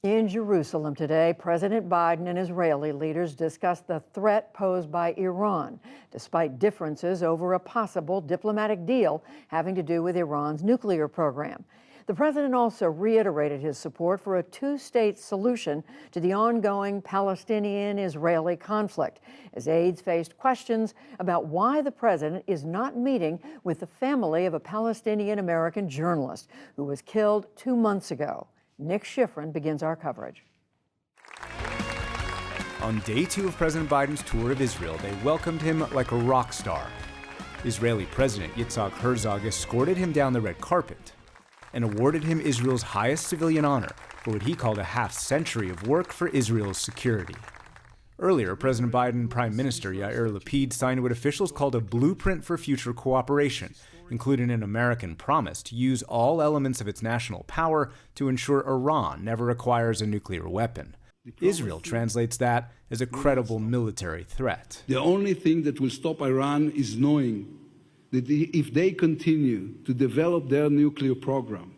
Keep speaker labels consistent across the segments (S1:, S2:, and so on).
S1: In Jerusalem today, President Biden and Israeli leaders discussed the threat posed by Iran, despite differences over a possible diplomatic deal having to do with Iran's nuclear program. The president also reiterated his support for a two-state solution to the ongoing Palestinian-Israeli conflict, as aides faced questions about why the president is not meeting with the family of a Palestinian-American journalist who was killed 2 months ago. Nick Schifrin begins our coverage.
S2: On day 2 of President Biden's tour of Israel, they welcomed him like a rock star. Israeli President Yitzhak Herzog escorted him down the red carpet and awarded him Israel's highest civilian honor for what he called a half-century of work for Israel's security. Earlier, President Biden and Prime Minister Yair Lapid signed what officials called a blueprint for future cooperation, including an American promise to use all elements of its national power to ensure Iran never acquires a nuclear weapon. Israel translates that as a credible military threat.
S3: The only thing that will stop Iran is knowing that if they continue to develop their nuclear program,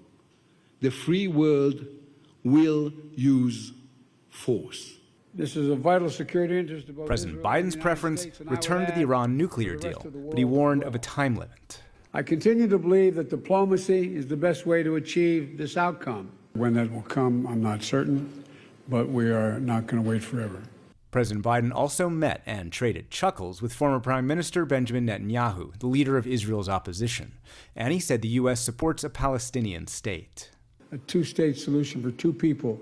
S3: the free world will use force.
S4: This is a vital security interest of both
S2: President
S4: Israel and
S2: Biden's
S4: the United
S2: preference
S4: States, and
S2: returned to the Iran nuclear deal, but he warned of a time limit.
S4: I continue to believe that diplomacy is the best way to achieve this outcome. When that will come, I'm not certain, but we are not going to wait forever.
S2: President Biden also met and traded chuckles with former Prime Minister Benjamin Netanyahu, the leader of Israel's opposition. And he said the U.S. supports a Palestinian state.
S4: A two-state solution for two people,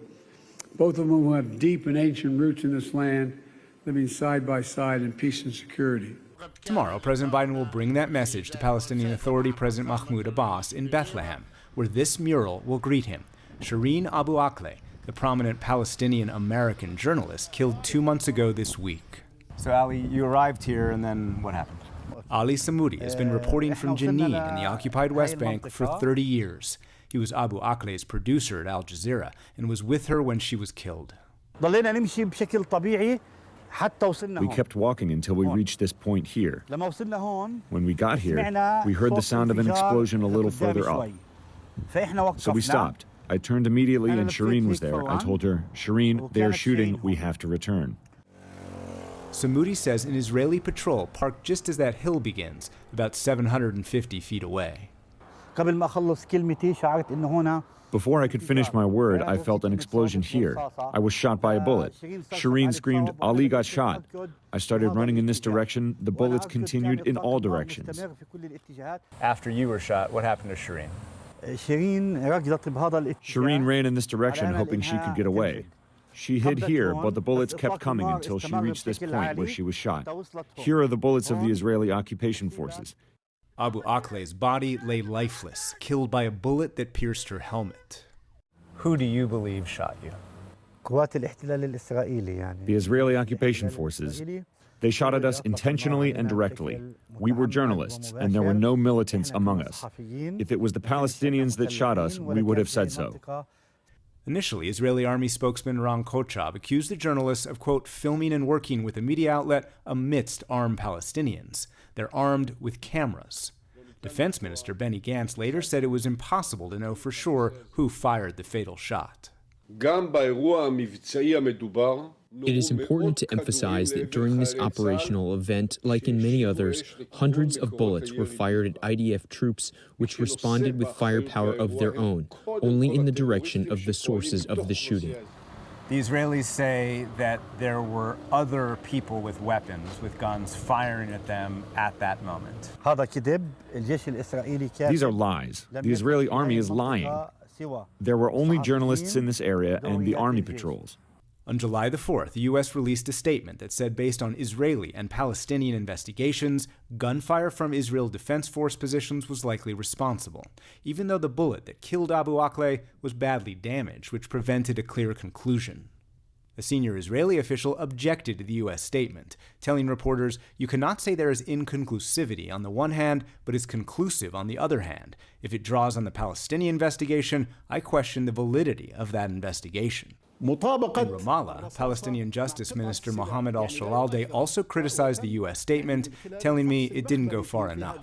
S4: both of them who have deep and ancient roots in this land, living side by side in peace and security.
S2: Tomorrow, President Biden will bring that message to Palestinian Authority President Mahmoud Abbas in Bethlehem, where this mural will greet him. Shireen Abu Akleh, the prominent Palestinian-American journalist killed 2 months ago this week. So, Ali, you arrived here, and then what happened? Ali Samoudi has been reporting from Jenin in the occupied West Bank for 30 years. He was Abu Akleh's producer at Al Jazeera and was with her when she was killed.
S5: We kept walking until we reached this point here. When we got here, we heard the sound of an explosion a little further up. So we stopped. I turned immediately and Shireen was there. I told her, Shireen, they are shooting, we have to return.
S2: Samoudi says an Israeli patrol parked just as that hill begins, about 750 feet away.
S5: Before I could finish my word, I felt an explosion here. I was shot by a bullet. Shireen screamed, Ali got shot. I started running in this direction. The bullets continued in all directions.
S2: After you were shot, what happened to Shireen?
S5: Shireen ran in this direction, hoping she could get away. She hid here, but the bullets kept coming until she reached this point where she was shot. Here are the bullets of the Israeli occupation forces.
S2: Abu Akleh's body lay lifeless, killed by a bullet that pierced her helmet. Who do you believe shot you?
S5: The Israeli occupation forces. They shot at us intentionally and directly. We were journalists, and there were no militants among us. If it was the Palestinians that shot us, we would have said so.
S2: Initially, Israeli Army spokesman Ron Kochab accused the journalists of, quote, filming and working with a media outlet amidst armed Palestinians. They're armed with cameras. Defense Minister Benny Gantz later said it was impossible to know for sure who fired the fatal shot.
S6: It is important to emphasize that during this operational event, like in many others, hundreds of bullets were fired at IDF troops, which responded with firepower of their own, only in the direction of the sources of the shooting.
S2: The Israelis say that there were other people with weapons, with guns, firing at them at that moment.
S5: These are lies. The Israeli army is lying. There were only journalists in this area and the army patrols.
S2: On July the 4th, the U.S. released a statement that said based on Israeli and Palestinian investigations, gunfire from Israel Defense Force positions was likely responsible, even though the bullet that killed Abu Akleh was badly damaged, which prevented a clear conclusion. A senior Israeli official objected to the U.S. statement, telling reporters, "You cannot say there is inconclusivity on the one hand, but is conclusive on the other hand. If it draws on the Palestinian investigation, I question the validity of that investigation." In Ramallah, Palestinian Justice Minister Mohammed al-Shalalde also criticized the U.S. statement, telling me it didn't go far enough.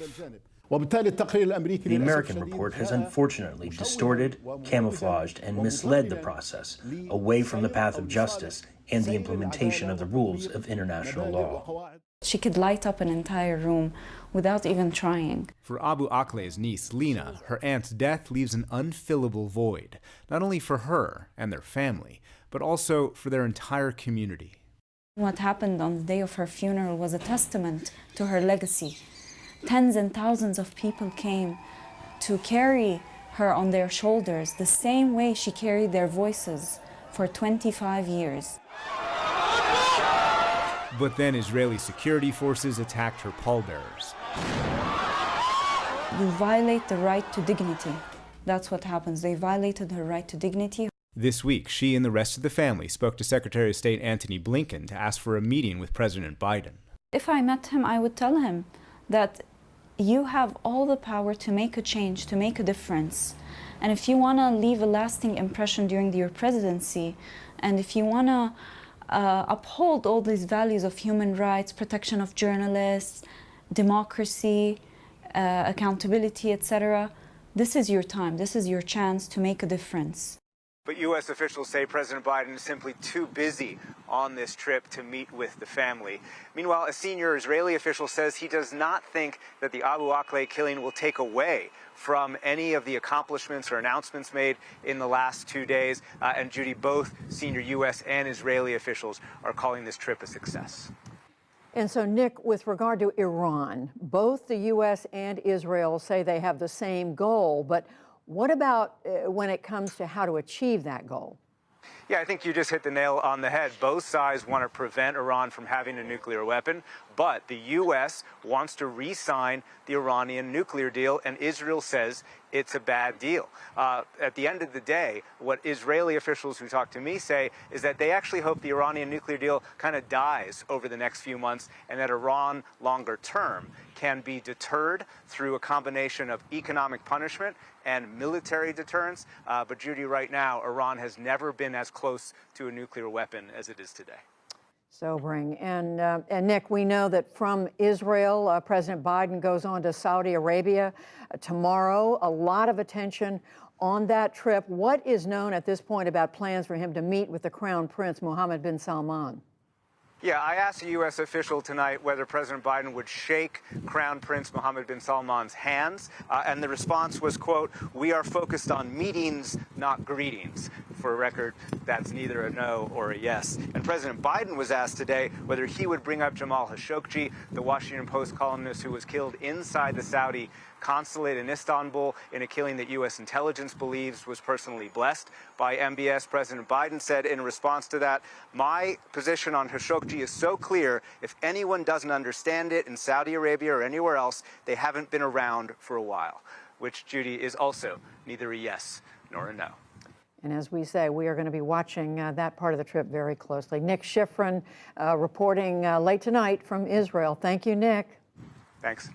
S7: The American report has unfortunately distorted, camouflaged, and misled the process away from the path of justice and the implementation of the rules of international law.
S8: She could light up an entire room without even trying.
S2: For Abu Akleh's niece, Lena, her aunt's death leaves an unfillable void, not only for her and their family, but also for their entire community.
S8: What happened on the day of her funeral was a testament to her legacy. Tens and thousands of people came to carry her on their shoulders the same way she carried their voices for 25 years.
S2: But then Israeli security forces attacked her pallbearers.
S8: You violate the right to dignity. That's what happens. They violated her right to dignity.
S2: This week, she and the rest of the family spoke to Secretary of State Antony Blinken to ask for a meeting with President Biden.
S8: If I met him, I would tell him that you have all the power to make a change, to make a difference. And if you want to leave a lasting impression during your presidency, and if you want to uphold all these values of human rights, protection of journalists, democracy, accountability, etc., this is your time, this is your chance to make a difference.
S2: But U.S. officials say President Biden is simply too busy on this trip to meet with the family. Meanwhile, a senior Israeli official says he does not think that the Abu Akleh killing will take away from any of the accomplishments or announcements made in the last 2 days. And Judy, both senior U.S. and Israeli officials are calling this trip a success.
S1: And so, Nick, with regard to Iran, both the U.S. and Israel say they have the same goal, but what about when it comes to how to achieve that goal?
S2: Yeah, I think you just hit the nail on the head. Both sides want to prevent Iran from having a nuclear weapon, but the U.S. wants to re-sign the Iranian nuclear deal, and Israel says it's a bad deal. At the end of the day, what Israeli officials who talk to me say is that they actually hope the Iranian nuclear deal kind of dies over the next few months, and that Iran, longer term, can be deterred through a combination of economic punishment and military deterrence. But Judy, right now, Iran has never been as close to a nuclear weapon as it is today.
S1: Sobering. And Nick, we know that from Israel, President Biden goes on to Saudi Arabia tomorrow. A lot of attention on that trip. What is known at this point about plans for him to meet with the Crown Prince, Mohammed bin Salman?
S2: Yeah, I asked a U.S. official tonight whether President Biden would shake Crown Prince Mohammed bin Salman's hands, and the response was, quote, "We are focused on meetings, not greetings." For a record, that's neither a no or a yes. And President Biden was asked today whether he would bring up Jamal Khashoggi, the Washington Post columnist who was killed inside the Saudi consulate in Istanbul in a killing that U.S. intelligence believes was personally blessed by MBS. President Biden said in response to that, "My position on Khashoggi is so clear, if anyone doesn't understand it in Saudi Arabia or anywhere else, they haven't been around for a while," which, Judy, is also neither a yes nor a no.
S1: And as we say, we are going to be watching that part of the trip very closely. Nick Schifrin reporting late tonight from Israel. Thank you, Nick.
S2: Thanks.